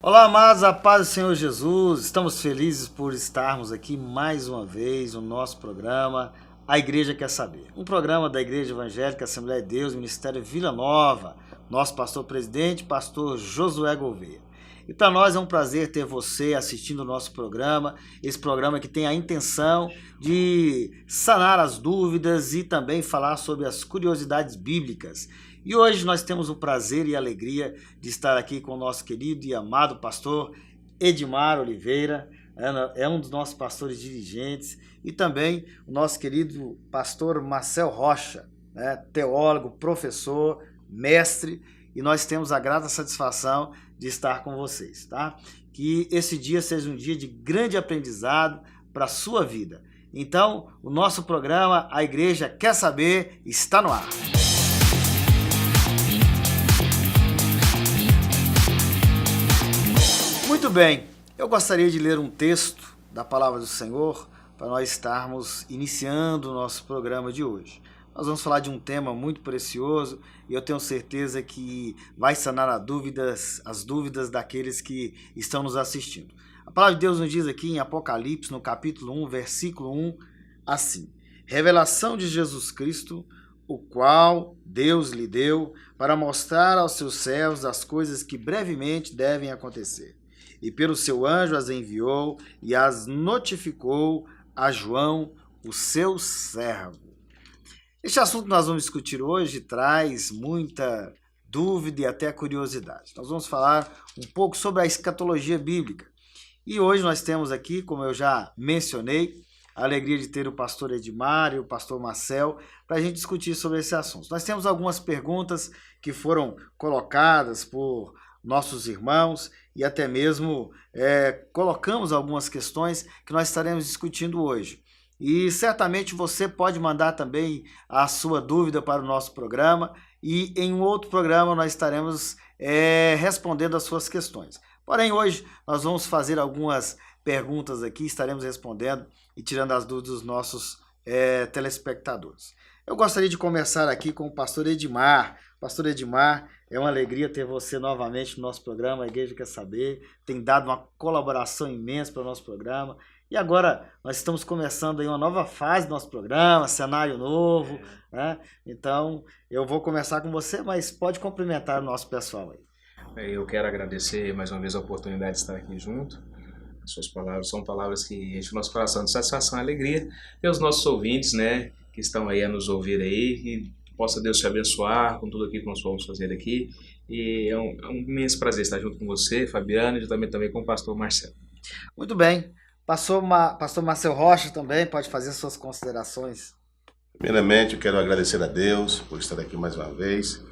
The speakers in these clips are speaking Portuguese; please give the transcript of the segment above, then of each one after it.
Olá, amados, a paz do Senhor Jesus. Estamos felizes por estarmos aqui mais uma vez no nosso programa A Igreja Quer Saber. Um programa da Igreja Evangélica Assembleia de Deus, Ministério Vila Nova. Nosso pastor-presidente, pastor Josué Gouveia. E para nós é um prazer ter você assistindo o nosso programa, esse programa que tem a intenção de sanar as dúvidas e também falar sobre as curiosidades bíblicas. E hoje nós temos o prazer e a alegria de estar aqui com o nosso querido e amado pastor Edmar Oliveira, é um dos nossos pastores dirigentes, e também o nosso querido pastor Marcel Rocha, teólogo, professor, mestre, e nós temos a grata satisfação de estar com vocês, tá? Que esse dia seja um dia de grande aprendizado para a sua vida. Então, o nosso programa A Igreja Quer Saber está no ar. Muito bem, eu gostaria de ler um texto da Palavra do Senhor para nós estarmos iniciando o nosso programa de hoje. Nós vamos falar de um tema muito precioso e eu tenho certeza que vai sanar as dúvidas daqueles que estão nos assistindo. A palavra de Deus nos diz aqui em Apocalipse, no capítulo 1, versículo 1, assim: Revelação de Jesus Cristo, o qual Deus lhe deu para mostrar aos seus servos as coisas que brevemente devem acontecer. E pelo seu anjo as enviou e as notificou a João, o seu servo. Este assunto que nós vamos discutir hoje traz muita dúvida e até curiosidade. Nós vamos falar um pouco sobre a escatologia bíblica. E hoje nós temos aqui, como eu já mencionei, a alegria de ter o pastor Edmar e o pastor Marcel para a gente discutir sobre esse assunto. Nós temos algumas perguntas que foram colocadas por nossos irmãos e até mesmo colocamos algumas questões que nós estaremos discutindo hoje. E certamente você pode mandar também a sua dúvida para o nosso programa e em um outro programa nós estaremos respondendo as suas questões. Porém, hoje nós vamos fazer algumas perguntas aqui, estaremos respondendo e tirando as dúvidas dos nossos telespectadores. Eu gostaria de começar aqui com o pastor Edmar. Pastor Edmar, é uma alegria ter você novamente no nosso programa, a Igreja Quer Saber, tem dado uma colaboração imensa para o nosso programa. E agora nós estamos começando aí uma nova fase do nosso programa, cenário novo, né? Então eu vou começar com você, mas pode cumprimentar o nosso pessoal aí. Eu quero agradecer mais uma vez a oportunidade de estar aqui junto. As suas palavras são palavras que enchem o nosso coração de satisfação e alegria. E os nossos ouvintes, né, que estão aí a nos ouvir aí, que possa Deus te abençoar com tudo aquilo que nós vamos fazer aqui. E é um imenso prazer estar junto com você, Fabiano, e também com o pastor Marcelo. Muito bem. Pastor Marcel Rocha também pode fazer suas considerações. Primeiramente, eu quero agradecer a Deus por estar aqui mais uma vez,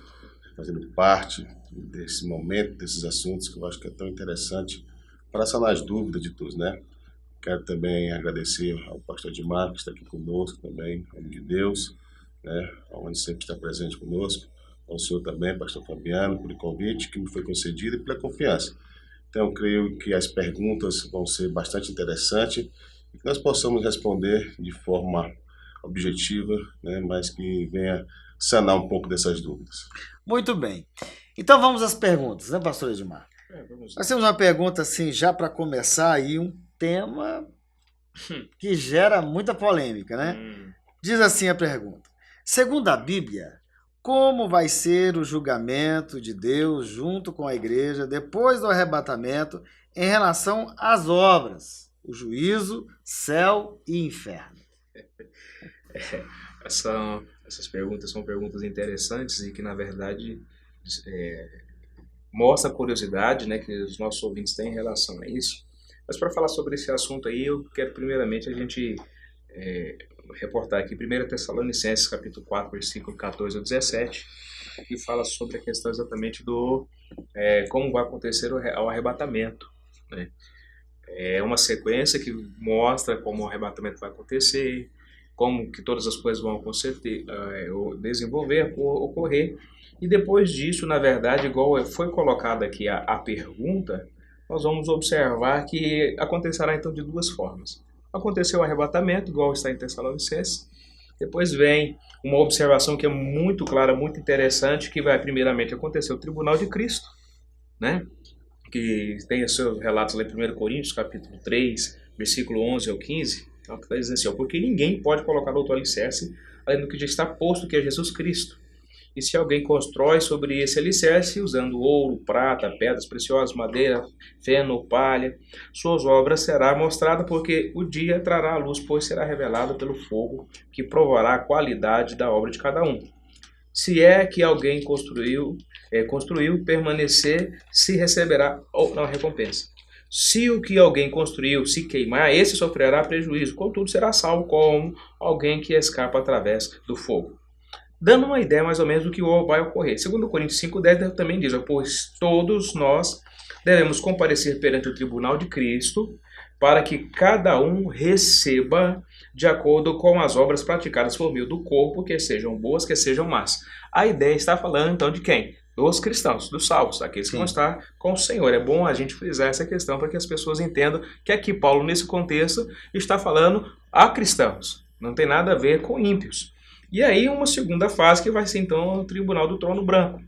fazendo parte desse momento, desses assuntos que eu acho que é tão interessante para sanar as dúvidas de todos, né? Quero também agradecer ao pastor Edmar, que está aqui conosco também, em nome de Deus, né? Onde sempre está presente conosco. Ao senhor também, pastor Fabiano, pelo convite que me foi concedido e pela confiança. Então, eu creio que as perguntas vão ser bastante interessantes e que nós possamos responder de forma objetiva, né, mas que venha sanar um pouco dessas dúvidas. Muito bem. Então, vamos às perguntas, né, pastor Edmar? Nós temos uma pergunta, assim, já para começar aí, um tema que gera muita polêmica, né? Diz assim a pergunta: segundo a Bíblia, como vai ser o julgamento de Deus junto com a igreja depois do arrebatamento em relação às obras, o juízo, céu e inferno? Essas perguntas são perguntas interessantes e que, na verdade, mostra a curiosidade, né, que os nossos ouvintes têm em relação a isso. Mas para falar sobre esse assunto aí, eu quero primeiramente a gente reportar aqui 1 Tessalonicenses, capítulo 4, versículo 14 ao 17, que fala sobre a questão exatamente do como vai acontecer o arrebatamento, né? É uma sequência que mostra como o arrebatamento vai acontecer, como que todas as coisas vão desenvolver, ocorrer, e depois disso, na verdade, igual foi colocada aqui a pergunta, nós vamos observar que acontecerá então de duas formas. Aconteceu o arrebatamento, igual está em Tessalonicenses. Depois vem uma observação que é muito clara, muito interessante, que vai primeiramente acontecer o tribunal de Cristo, né? que tem os seus relatos lá em 1 Coríntios, capítulo 3, versículo 11 ao 15, que está dizendo assim, porque ninguém pode colocar outro alicerce além do que já está posto, que é Jesus Cristo. E se alguém constrói sobre esse alicerce, usando ouro, prata, pedras preciosas, madeira, feno, palha, suas obras será mostrada, porque o dia trará a luz, pois será revelada pelo fogo, que provará a qualidade da obra de cada um. Se é que alguém construiu, permanecer, se receberá ou não recompensa. Se o que alguém construiu se queimar, esse sofrerá prejuízo, contudo será salvo como alguém que escapa através do fogo. Dando uma ideia mais ou menos do que vai ocorrer. Segundo Coríntios 5,10 também diz, pois todos nós devemos comparecer perante o tribunal de Cristo, para que cada um receba de acordo com as obras praticadas por meio do corpo, que sejam boas, que sejam más. A ideia está falando então de quem? Dos cristãos, dos salvos, aqueles que vão estar com o Senhor. É bom a gente frisar essa questão para que as pessoas entendam que aqui Paulo, nesse contexto, está falando a cristãos. Não tem nada a ver com ímpios. E aí uma segunda fase que vai ser então o tribunal do trono branco.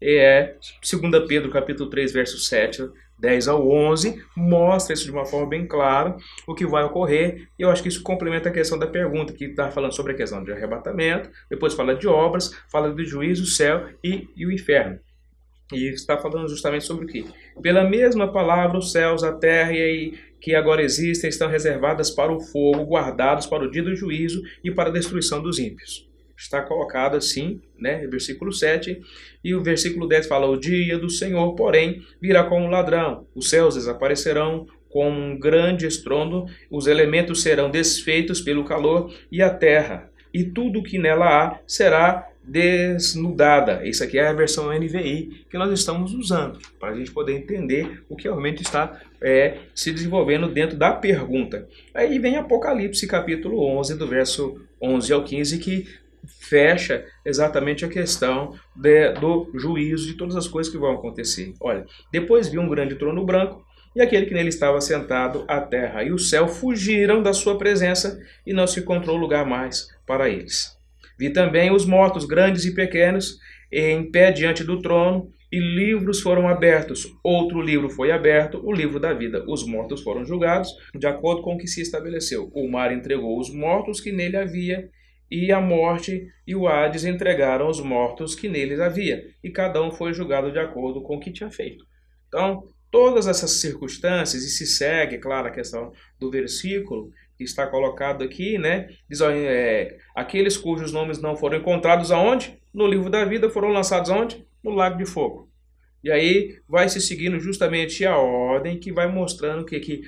É 2 Pedro capítulo 3, versos 7, 10 ao 11, mostra isso de uma forma bem clara, o que vai ocorrer. E eu acho que isso complementa a questão da pergunta, que está falando sobre a questão de arrebatamento, depois fala de obras, fala do juízo, o céu e o inferno. E está falando justamente sobre o quê? Pela mesma palavra, os céus, a terra e que agora existem estão reservadas para o fogo, guardados para o dia do juízo e para a destruição dos ímpios. Está colocado assim, né, versículo 7, e o versículo 10 fala, o dia do Senhor, porém, virá como um ladrão, os céus desaparecerão com um grande estrondo, os elementos serão desfeitos pelo calor, e a terra, e tudo que nela há, será desnudada. Isso aqui é a versão NVI que nós estamos usando, para a gente poder entender o que realmente está se desenvolvendo dentro da pergunta. Aí vem Apocalipse, capítulo 11, do verso 11 ao 15, que fecha exatamente a questão do juízo de todas as coisas que vão acontecer. Olha, depois vi um grande trono branco, e aquele que nele estava sentado, a terra e o céu fugiram da sua presença, e não se encontrou lugar mais para eles. Vi também os mortos, grandes e pequenos, em pé diante do trono, e livros foram abertos. Outro livro foi aberto, o livro da vida. Os mortos foram julgados, de acordo com o que se estabeleceu. O mar entregou os mortos que nele havia, e a morte e o Hades entregaram os mortos que neles havia, e cada um foi julgado de acordo com o que tinha feito. Então, todas essas circunstâncias, e se segue, claro, a questão do versículo que está colocado aqui, né? Diz, aqueles cujos nomes não foram encontrados aonde? No livro da vida, foram lançados aonde? No lago de fogo. E aí vai se seguindo justamente a ordem que vai mostrando que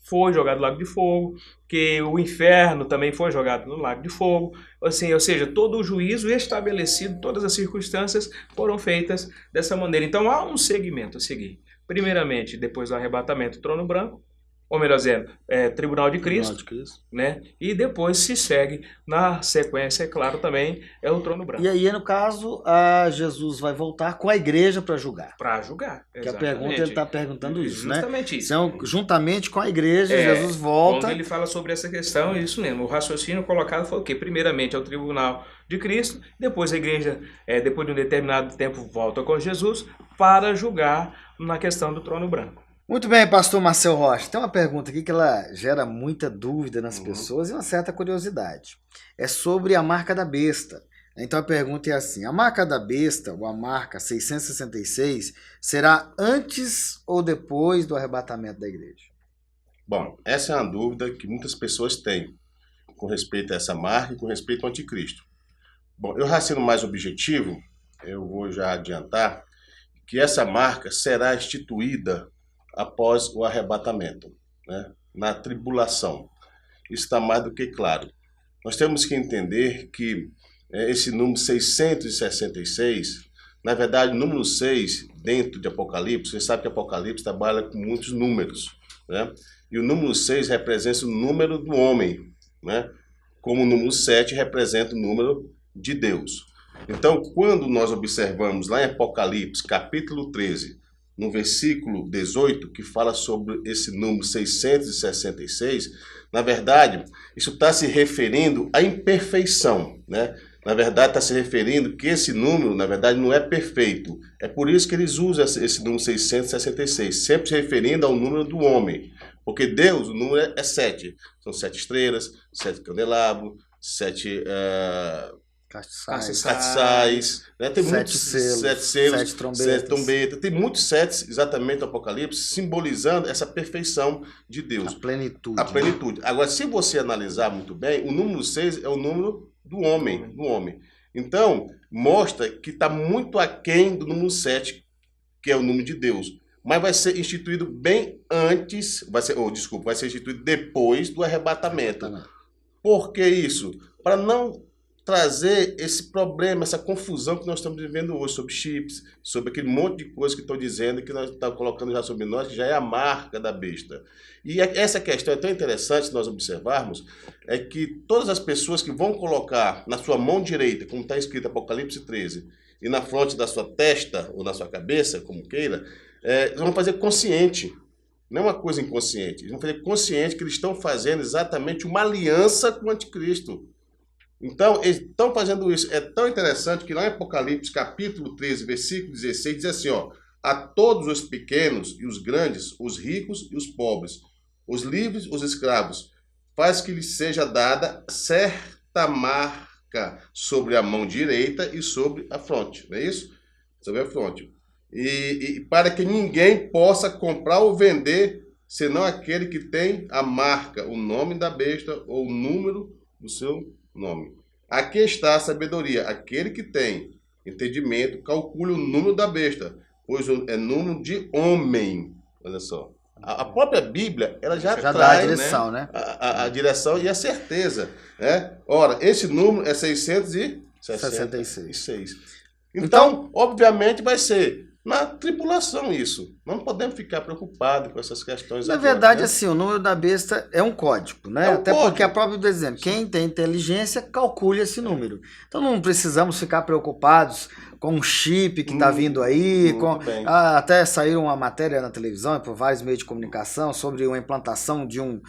foi jogado no lago de fogo, que o inferno também foi jogado no lago de fogo, assim, ou seja, todo o juízo estabelecido, todas as circunstâncias foram feitas dessa maneira. Então há um segmento a seguir. Primeiramente, depois do arrebatamento, trono branco, ou melhor dizendo, Tribunal de Cristo, né? E depois se segue, na sequência, é claro, também é o trono branco. E aí, no caso, Jesus vai voltar com a igreja para julgar. Para julgar, exatamente. Que a pergunta, ele está perguntando isso, né? Justamente isso. Então, juntamente com a igreja, Jesus volta. Quando ele fala sobre essa questão, é isso mesmo. O raciocínio colocado foi o quê? Primeiramente é o Tribunal de Cristo, depois a igreja, depois de um determinado tempo, volta com Jesus para julgar na questão do trono branco. Muito bem, pastor Marcel Rocha. Tem uma pergunta aqui que ela gera muita dúvida nas pessoas e uma certa curiosidade. É sobre a marca da besta. Então a pergunta é assim, a marca da besta, ou a marca 666, será antes ou depois do arrebatamento da igreja? Bom, essa é uma dúvida que muitas pessoas têm com respeito a essa marca e com respeito ao anticristo. Bom, eu já sendo mais objetivo, eu vou já adiantar que essa marca será instituída após o arrebatamento, né? Na tribulação. Isso está mais do que claro. Nós temos que entender que esse número 666, na verdade, o número 6, dentro de Apocalipse, você sabe que Apocalipse trabalha com muitos números, né? E o número 6 representa o número do homem, né? Como o número 7 representa o número de Deus. Então, quando nós observamos lá em Apocalipse, capítulo 13, no versículo 18, que fala sobre esse número 666, na verdade, isso está se referindo à imperfeição, né? na verdade está se referindo que esse número, na verdade, não é perfeito. É por isso que eles usam esse número 666, sempre se referindo ao número do homem. Porque Deus, o número é 7. São 7 estrelas, 7 candelabros, 7 castiçais, né? Tem 7 muitos selos, 7 selos, 7 trombetas. 7 trombetas. Tem muitos 7 exatamente no Apocalipse, simbolizando essa perfeição de Deus. A plenitude. A plenitude. Agora, se você analisar muito bem, o número 6 é o número do homem. Então, mostra que está muito aquém do número 7, que é o número de Deus. Mas vai ser instituído bem antes, vai ser instituído depois do arrebatamento. Por que isso? Para não trazer esse problema, essa confusão que nós estamos vivendo hoje sobre chips, sobre aquele monte de coisa que estou dizendo, que nós estamos colocando já sobre nós, que já é a marca da besta. E essa questão é tão interessante nós observarmos, é que todas as pessoas que vão colocar na sua mão direita, como está escrito em Apocalipse 13, e na fronte da sua testa, ou na sua cabeça, como queira, eles vão fazer consciente, não é uma coisa inconsciente, eles vão fazer consciente que eles estão fazendo exatamente uma aliança com o anticristo. Então, eles estão fazendo isso. É tão interessante que lá em Apocalipse, capítulo 13, versículo 16, diz assim, ó, a todos os pequenos e os grandes, os ricos e os pobres, os livres, os escravos, faz que lhes seja dada certa marca sobre a mão direita e sobre a fronte, não é isso? Sobre a fronte. E para que ninguém possa comprar ou vender, senão aquele que tem a marca, o nome da besta ou o número do seu nome. Aqui está a sabedoria. Aquele que tem entendimento, calcule o número da besta, pois é número de homem. Olha só. A própria Bíblia, ela já dá a traz, direção, né? A direção e a certeza. Né? Ora, esse número é 666. Então, obviamente, vai ser na tribulação isso. Não podemos ficar preocupados com essas questões. Na agora, verdade, né? assim, o número da besta é um código, né? É um Até código. porque a própria Bíblia dizendo, quem tem inteligência, calcule esse número. Então não precisamos ficar preocupados com um chip que está vindo aí, muito bem. até saiu uma matéria na televisão e por vários meios de comunicação sobre uma implantação de um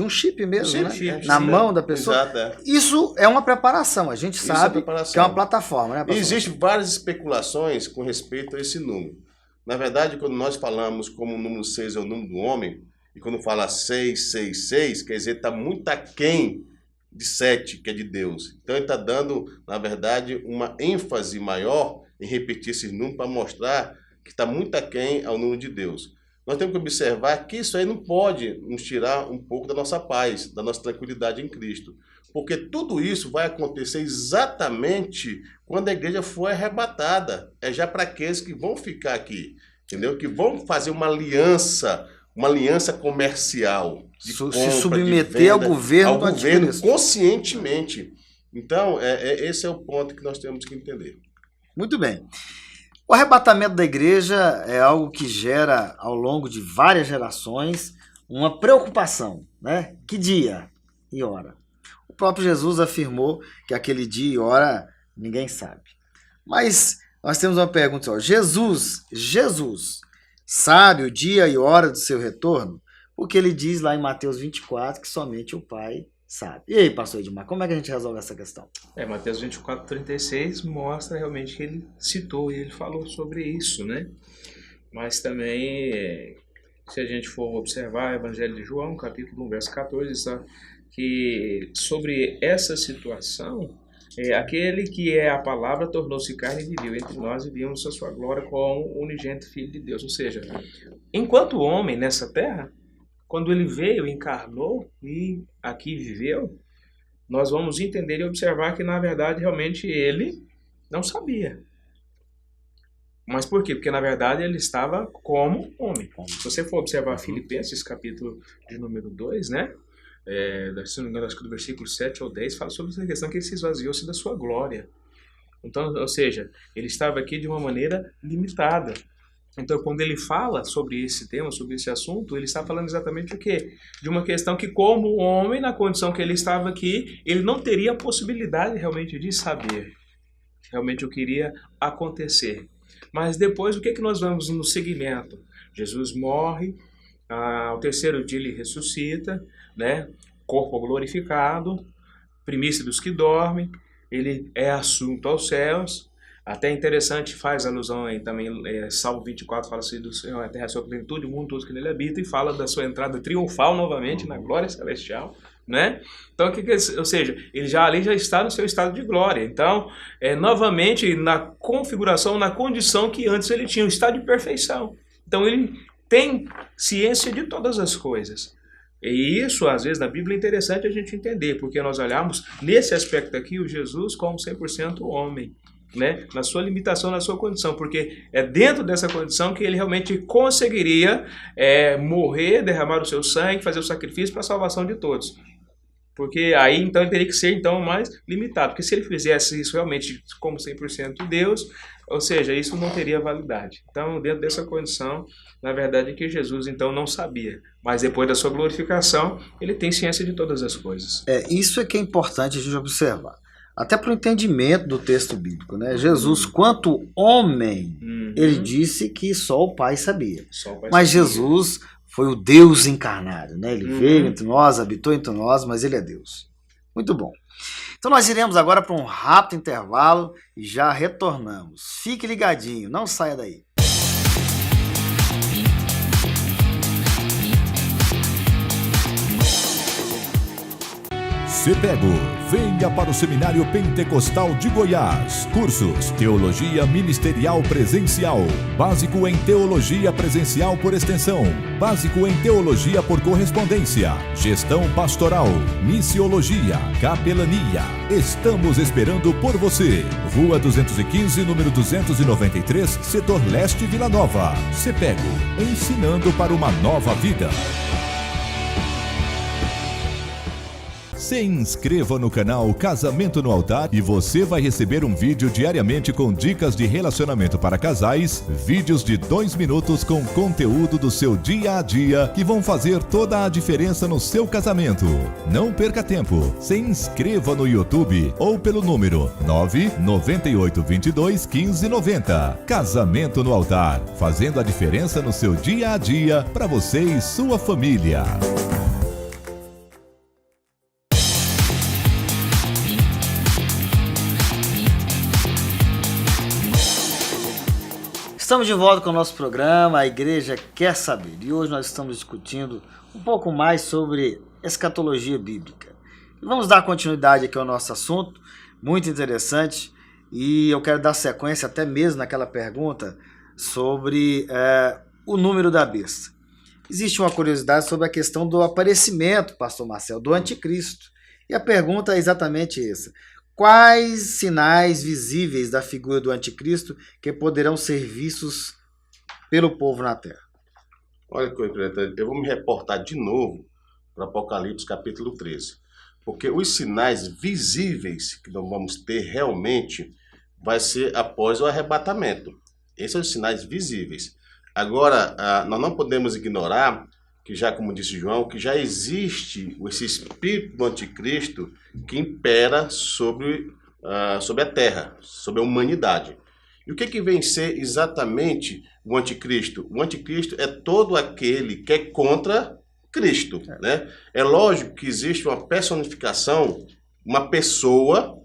chip mesmo, né? Na mão da pessoa. Exato, é. Isso é uma preparação, a gente sabe preparação. que é uma plataforma, né, pastor? Existem várias especulações com respeito a esse número. Na verdade, quando nós falamos como o número 6 é o número do homem, e quando fala 666, quer dizer, está muito aquém de 7, que é de Deus. Então ele está dando, na verdade, uma ênfase maior em repetir esses números para mostrar que está muito aquém ao número de Deus. Nós temos que observar que isso aí não pode nos tirar um pouco da nossa paz, da nossa tranquilidade em Cristo. Porque tudo isso vai acontecer exatamente quando a igreja for arrebatada. É já para aqueles que vão ficar aqui, entendeu? Que vão fazer uma aliança comercial. De compra, se submeter de venda, ao governo ao do governo anticristo. conscientemente. Então, esse é o ponto que nós temos que entender. Muito bem. O arrebatamento da igreja é algo que gera, ao longo de várias gerações, uma preocupação, né? Que dia e hora? O próprio Jesus afirmou que aquele dia e hora ninguém sabe. Mas nós temos uma pergunta, ó. Jesus sabe o dia e hora do seu retorno? Porque ele diz lá em Mateus 24 que somente o Pai sabe. E aí, pastor Edmar, como é que a gente resolve essa questão? Mateus 24, 36 mostra realmente que ele citou e ele falou sobre isso, né? Mas também, se a gente for observar o Evangelho de João, capítulo 1, verso 14, está que sobre essa situação, aquele que é a palavra tornou-se carne e viveu entre nós e vimos a sua glória como o unigênito Filho de Deus. Ou seja, enquanto homem nessa terra, quando ele veio, encarnou e aqui viveu, nós vamos entender e observar que, na verdade, realmente ele não sabia. Mas por quê? Porque, na verdade, ele estava como homem. Se você for observar Filipenses, capítulo de número 2, né? Se não me engano, acho que do versículo 7 ou 10, fala sobre essa questão que ele se esvaziou-se da sua glória. Então, ou seja, ele estava aqui de uma maneira limitada. Então, quando ele fala sobre esse tema, sobre esse assunto, ele está falando exatamente o quê? De uma questão que, como homem, na condição que ele estava aqui, ele não teria a possibilidade realmente de saber realmente o que iria acontecer. Mas depois, o que nós vamos no seguimento? Jesus morre, ao terceiro dia ele ressuscita, né? Corpo glorificado, primícia dos que dormem, ele é assunto aos céus. Até interessante, faz alusão aí também, Salmo 24 fala assim, do Senhor é a terra, a sua plenitude, o mundo, todos que nele habita, e fala da sua entrada triunfal novamente na glória celestial, né? Então, ou seja, ele ali já está no seu estado de glória. Então, novamente, na configuração, na condição que antes ele tinha, o estado de perfeição. Então, ele tem ciência de todas as coisas. E isso, às vezes, na Bíblia é interessante a gente entender, porque nós olhamos nesse aspecto aqui o Jesus como 100% homem, né? Na sua limitação, na sua condição, porque é dentro dessa condição que ele realmente conseguiria morrer, derramar o seu sangue, fazer o sacrifício para a salvação de todos. Porque aí então ele teria que ser então mais limitado, porque se ele fizesse isso realmente como 100% Deus, ou seja, isso não teria validade. Então, dentro dessa condição, na verdade é que Jesus então não sabia, mas depois da sua glorificação, ele tem ciência de todas as coisas. Isso é que é importante a gente observar. Até para o entendimento do texto bíblico, né? Jesus, quanto homem, ele disse que só o Pai sabia. Mas Jesus foi o Deus encarnado, né? Ele veio entre nós, habitou entre nós, mas ele é Deus. Muito bom. Então nós iremos agora para um rápido intervalo e já retornamos. Fique ligadinho, não saia daí. CEPEGO, venha para o Seminário Pentecostal de Goiás. Cursos: Teologia Ministerial Presencial, Básico em Teologia Presencial por Extensão, Básico em Teologia por Correspondência, Gestão Pastoral, Missiologia, Capelania. Estamos esperando por você. Rua 215, número 293, Setor Leste, Vila Nova. CEPEGO, ensinando para uma nova vida. Se inscreva no canal Casamento no Altar e você vai receber um vídeo diariamente com dicas de relacionamento para casais, vídeos de 2 minutos com conteúdo do seu dia a dia que vão fazer toda a diferença no seu casamento. Não perca tempo, se inscreva no YouTube ou pelo número 998221590. Casamento no Altar, fazendo a diferença no seu dia a dia para você e sua família. Estamos de volta com o nosso programa, a Igreja Quer Saber. E hoje nós estamos discutindo um pouco mais sobre escatologia bíblica. E vamos dar continuidade aqui ao nosso assunto, muito interessante. E eu quero dar sequência até mesmo naquela pergunta sobre o número da besta. Existe uma curiosidade sobre a questão do aparecimento, pastor Marcelo, do anticristo. E a pergunta é exatamente essa. Quais sinais visíveis da figura do anticristo que poderão ser vistos pelo povo na terra? Olha que interessante, eu vou me reportar de novo para Apocalipse capítulo 13, porque os sinais visíveis que nós vamos ter realmente vai ser após o arrebatamento. Esses são os sinais visíveis. Agora, nós não podemos ignorar que já, como disse João, que já existe esse espírito do anticristo que impera sobre a terra, sobre a humanidade. E o que vem ser exatamente o anticristo? O anticristo é todo aquele que é contra Cristo, né? É lógico que existe uma personificação, uma pessoa,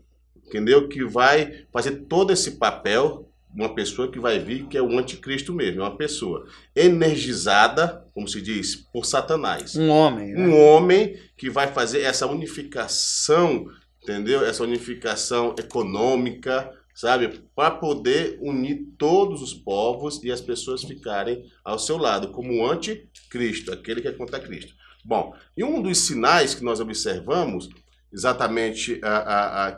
entendeu? Que vai fazer todo esse papel, uma pessoa que vai vir, que é o anticristo mesmo, é uma pessoa energizada, como se diz, por Satanás. Um homem, né? Um homem que vai fazer essa unificação, entendeu? Essa unificação econômica, sabe? Para poder unir todos os povos e as pessoas ficarem ao seu lado, como o anticristo, aquele que é contra Cristo. Bom, e um dos sinais que nós observamos, exatamente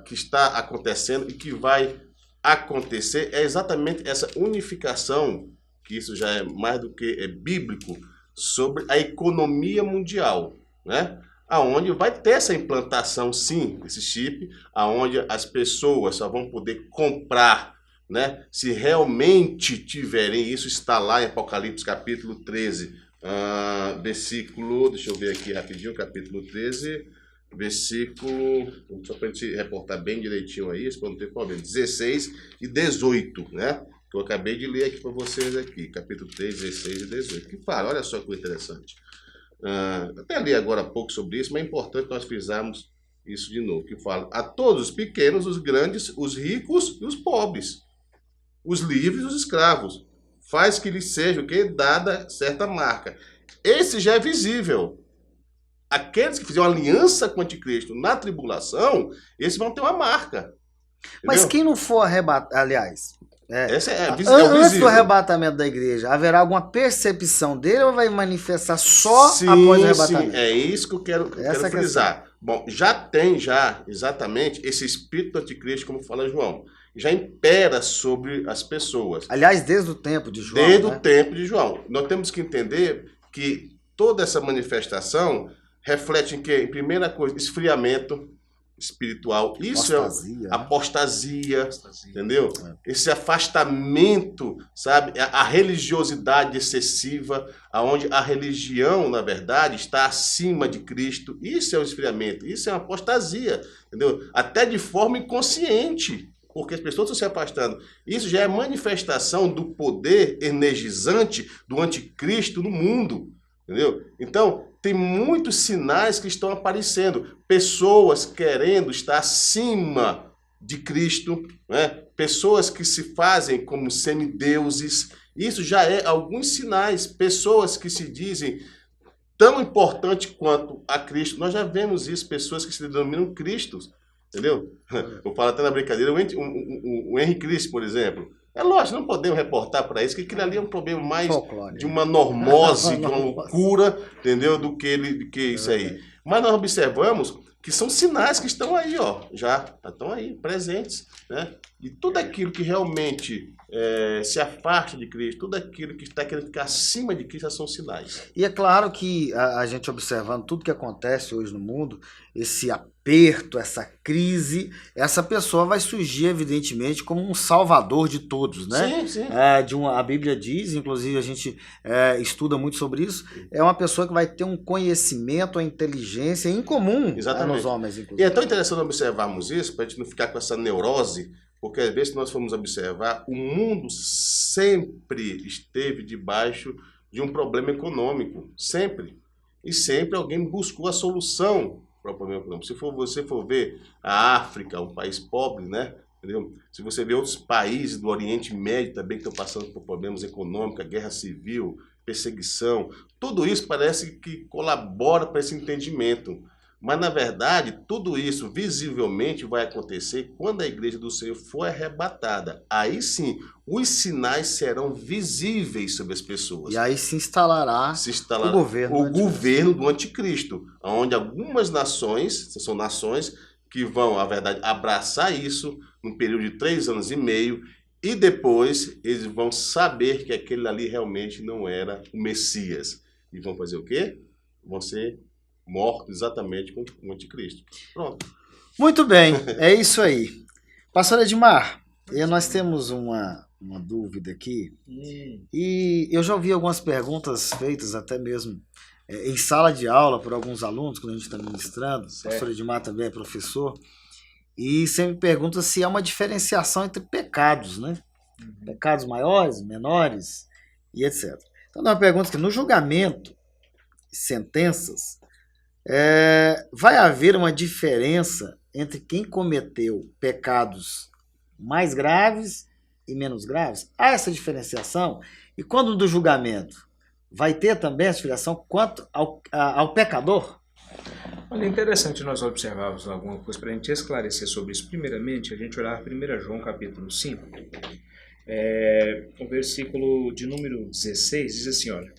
que está acontecendo e que vai acontecer, é exatamente essa unificação, que isso já é mais do que bíblico, sobre a economia mundial, né? Aonde vai ter essa implantação, sim, esse chip, aonde as pessoas só vão poder comprar, né? Se realmente tiverem, isso está lá em Apocalipse capítulo 13, versículo, deixa eu ver aqui rapidinho, capítulo 13, versículo, só para a gente reportar bem direitinho aí, para não ter problema, 16 e 18, né? Que eu acabei de ler aqui para vocês aqui, capítulo 3, 16 e 18, que fala, olha só que interessante. Até li agora há pouco sobre isso, mas é importante nós frisarmos isso de novo, que fala a todos, os pequenos, os grandes, os ricos e os pobres, os livres e os escravos. Faz que lhes seja o quê? Dada certa marca. Esse já é visível. Aqueles que fizeram aliança com o anticristo na tribulação, esses vão ter uma marca. Mas Entendeu? quem não for arrebatado, aliás, Esse é antes visível. do arrebatamento da igreja, haverá alguma percepção dele ou vai manifestar só após o arrebatamento? Sim, é isso que eu quero Essa é a frisar. Bom, já tem exatamente esse espírito do anticristo, como fala João. Já impera sobre as pessoas. Aliás, desde o tempo de João. Desde né? o tempo de João. Nós temos que entender que toda essa manifestação reflete em quê? Em primeira coisa, esfriamento espiritual. Isso Apostasia, é apostasia, entendeu? Esse afastamento, sabe? A religiosidade excessiva, aonde a religião, na verdade, está acima de Cristo. Isso é o esfriamento, isso é uma apostasia, entendeu? Até de forma inconsciente, porque as pessoas estão se afastando. Isso já é manifestação do poder energizante do anticristo no mundo, entendeu? Então, tem muitos sinais que estão aparecendo. Pessoas querendo estar acima de Cristo, né? Pessoas que se fazem como semideuses. Isso já é alguns sinais. Pessoas que se dizem tão importantes quanto a Cristo. Nós já vemos isso, pessoas que se denominam Cristos. Entendeu? Eu falo até na brincadeira, o Henry Cristo, por exemplo. É lógico, não podemos reportar para isso, que aquilo ali é um problema mais Folclore. de uma normose, de uma loucura, entendeu? Do que isso aí. Mas nós observamos que são sinais que estão aí, ó, já estão aí, presentes, né? E tudo aquilo que realmente se afasta de Cristo, tudo aquilo que está querendo ficar acima de Cristo, são sinais. E é claro que a gente observando tudo que acontece hoje no mundo, esse aperto, essa crise, essa pessoa vai surgir evidentemente como um salvador de todos, né? Sim, sim. A Bíblia diz, inclusive a gente estuda muito sobre isso, é uma pessoa que vai ter um conhecimento, uma inteligência incomum nos homens, inclusive. E é tão interessante observarmos isso, para a gente não ficar com essa neurose, porque às vezes nós formos observar, o mundo sempre esteve debaixo de um problema econômico, sempre. E sempre alguém buscou a solução para o problema econômico. Se você for ver a África, um país pobre, né? Entendeu? Se você ver outros países do Oriente Médio também que estão passando por problemas econômicos, guerra civil, perseguição, tudo isso parece que colabora para esse entendimento. Mas, na verdade, tudo isso visivelmente vai acontecer quando a igreja do Senhor for arrebatada. Aí sim, os sinais serão visíveis sobre as pessoas. E aí se instalará o governo do anticristo, onde algumas nações, são nações que vão, na verdade, abraçar isso num período de 3 anos e meio, e depois eles vão saber que aquele ali realmente não era o Messias. E vão fazer o quê? Vão ser morto exatamente com o anticristo. Pronto. Muito bem, é isso aí. Pastor Edmar, nós temos uma dúvida aqui, e eu já ouvi algumas perguntas feitas até mesmo em sala de aula por alguns alunos, quando a gente está ministrando. O pastor Edmar também é professor, e sempre pergunta se há uma diferenciação entre pecados, né? Pecados maiores, menores e etc. Então, uma pergunta que no julgamento, sentenças, vai haver uma diferença entre quem cometeu pecados mais graves e menos graves? Há essa diferenciação? E quando do julgamento, vai ter também essa diferenciação quanto ao pecador? Olha, é interessante nós observarmos alguma coisa para a gente esclarecer sobre isso. Primeiramente, a gente olhar 1 João capítulo 5, o versículo de número 16 diz assim, olha: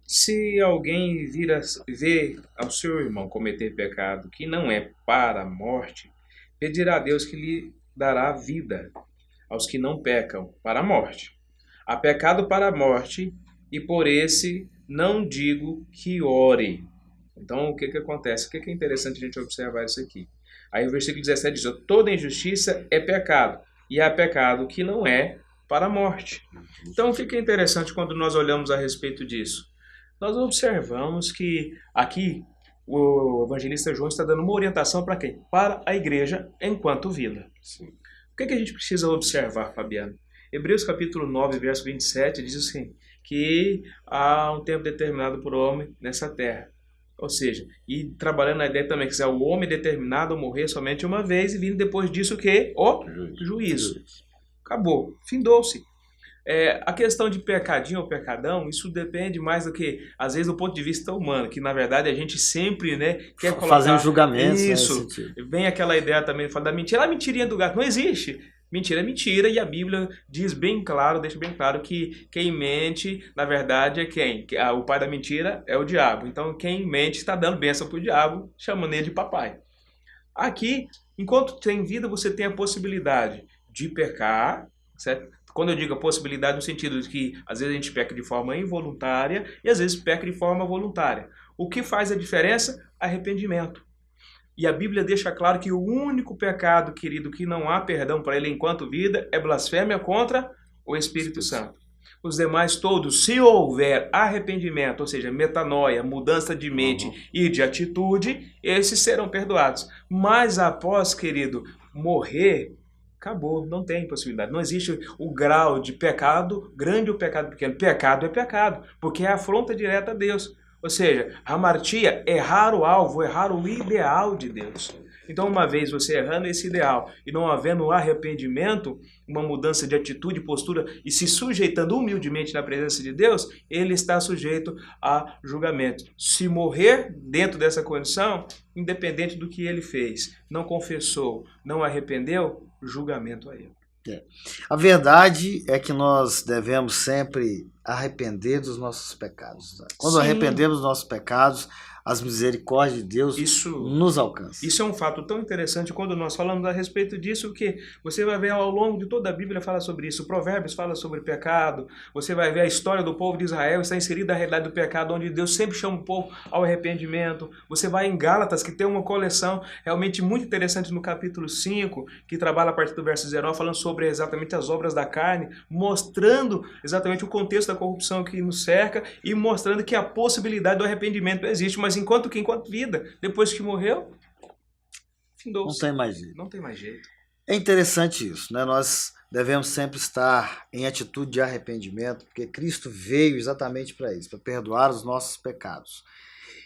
se alguém ver ao seu irmão cometer pecado que não é para a morte, pedirá a Deus que lhe dará vida aos que não pecam para a morte. Há pecado para a morte, e por esse não digo que ore. Então, o que acontece? O que é interessante a gente observar isso aqui? Aí o versículo 17 diz: toda injustiça é pecado, e há pecado que não é para a morte. Então, o que é interessante quando nós olhamos a respeito disso? Nós observamos que aqui o evangelista João está dando uma orientação para quem? Para a igreja enquanto vila. Sim. O que a gente precisa observar, Fabiano? Hebreus capítulo 9, verso 27 diz assim, que há um tempo determinado para o homem nessa terra. Ou seja, e trabalhando na ideia também que o homem é determinado a morrer somente uma vez e vindo depois disso o quê? O juízo. Acabou. Findou-se. A questão de pecadinho ou pecadão, isso depende mais do que, às vezes, do ponto de vista humano, que na verdade a gente sempre, né, quer colocar... Fazer um julgamento. Isso. Vem aquela ideia também de falar da mentira. A mentirinha do gato não existe. Mentira é mentira e a Bíblia diz bem claro, deixa bem claro que quem mente, na verdade, é quem? O pai da mentira é o diabo. Então, quem mente está dando bênção para o diabo, chamando ele de papai. Aqui, enquanto tem vida, você tem a possibilidade de pecar, certo? Quando eu digo a possibilidade, no sentido de que às vezes a gente peca de forma involuntária e às vezes peca de forma voluntária. O que faz a diferença? Arrependimento. E a Bíblia deixa claro que o único pecado, querido, que não há perdão para ele enquanto vida é blasfêmia contra o Espírito Santo. Os demais todos, se houver arrependimento, ou seja, metanoia, mudança de mente e de atitude, esses serão perdoados. Mas após, querido, morrer... Acabou, não tem possibilidade. Não existe o grau de pecado grande ou pecado pequeno. Pecado é pecado, porque é afronta direta a Deus. Ou seja, hamartia é errar o alvo, errar o ideal de Deus. Então, uma vez você errando esse ideal e não havendo arrependimento, uma mudança de atitude, postura e se sujeitando humildemente na presença de Deus, ele está sujeito a julgamento. Se morrer dentro dessa condição, independente do que ele fez, não confessou, não arrependeu, julgamento a ele. A verdade é que nós devemos sempre arrepender dos nossos pecados. Tá? Quando arrependemos dos nossos pecados, as misericórdias de Deus nos alcançam. Isso é um fato tão interessante quando nós falamos a respeito disso, que você vai ver ao longo de toda a Bíblia fala sobre isso. Provérbios fala sobre pecado, você vai ver a história do povo de Israel, está inserida a realidade do pecado, onde Deus sempre chama o povo ao arrependimento. Você vai em Gálatas, que tem uma coleção realmente muito interessante no capítulo 5, que trabalha a partir do verso 19, falando sobre exatamente as obras da carne, mostrando exatamente o contexto da corrupção que nos cerca e mostrando que a possibilidade do arrependimento existe, mas enquanto vida, depois que morreu, findou-se. Não tem mais jeito. Não tem mais jeito. É interessante isso, né? Nós devemos sempre estar em atitude de arrependimento, porque Cristo veio exatamente para isso, para perdoar os nossos pecados.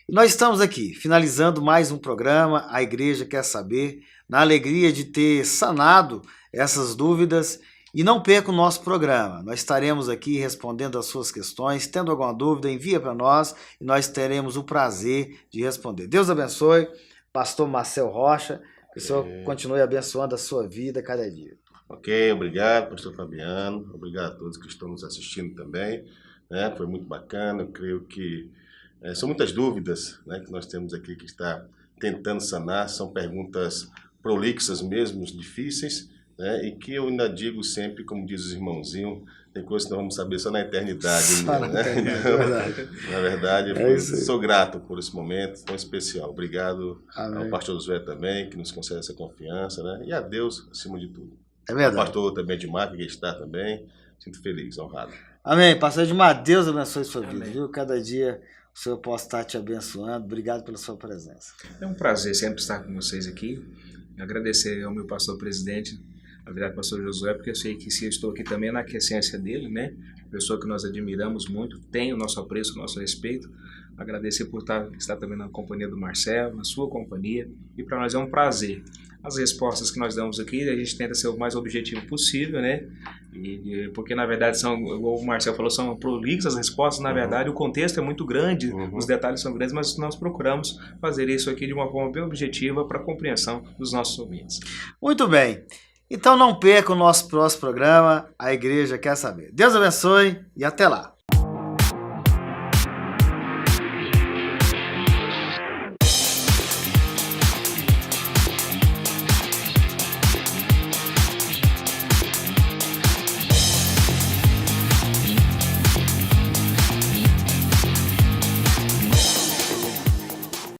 E nós estamos aqui, finalizando mais um programa, A Igreja Quer Saber, na alegria de ter sanado essas dúvidas. E não perca o nosso programa, nós estaremos aqui respondendo as suas questões. Tendo alguma dúvida, envia para nós e nós teremos o prazer de responder. Deus abençoe, pastor Marcel Rocha, que o Senhor continue abençoando a sua vida cada dia. Ok, obrigado, pastor Fabiano, obrigado a todos que estão nos assistindo também, né? Foi muito bacana, eu creio que são muitas dúvidas, né, que nós temos aqui que está tentando sanar, são perguntas prolixas mesmo, difíceis, né? E que eu ainda digo sempre, como diz os irmãozinhos, tem coisas que nós vamos saber só na eternidade. Na verdade, eu sou grato por esse momento tão especial. Obrigado ao pastor Josué também, que nos concede essa confiança, né? E a Deus, acima de tudo. É verdade. O pastor também de Marca, que está também, sinto feliz, honrado. Amém. Pastor Edmar, Deus abençoe sua vida, viu? Cada dia o Senhor possa estar te abençoando. Obrigado pela sua presença. É um prazer sempre estar com vocês aqui. Agradecer ao meu pastor presidente, na verdade, pastor Josué, porque eu sei que se eu estou aqui também é na aquiescência dele, né? Pessoa que nós admiramos muito, tem o nosso apreço, o nosso respeito. Agradecer por estar também na companhia do Marcelo, na sua companhia, e para nós é um prazer. As respostas que nós damos aqui, a gente tenta ser o mais objetivo possível, né? Porque na verdade são, como o Marcelo falou, são prolixas as respostas, na verdade o contexto é muito grande, os detalhes são grandes, mas nós procuramos fazer isso aqui de uma forma bem objetiva para a compreensão dos nossos ouvintes. Muito bem. Então não perca o nosso próximo programa, A Igreja Quer Saber. Deus abençoe e até lá.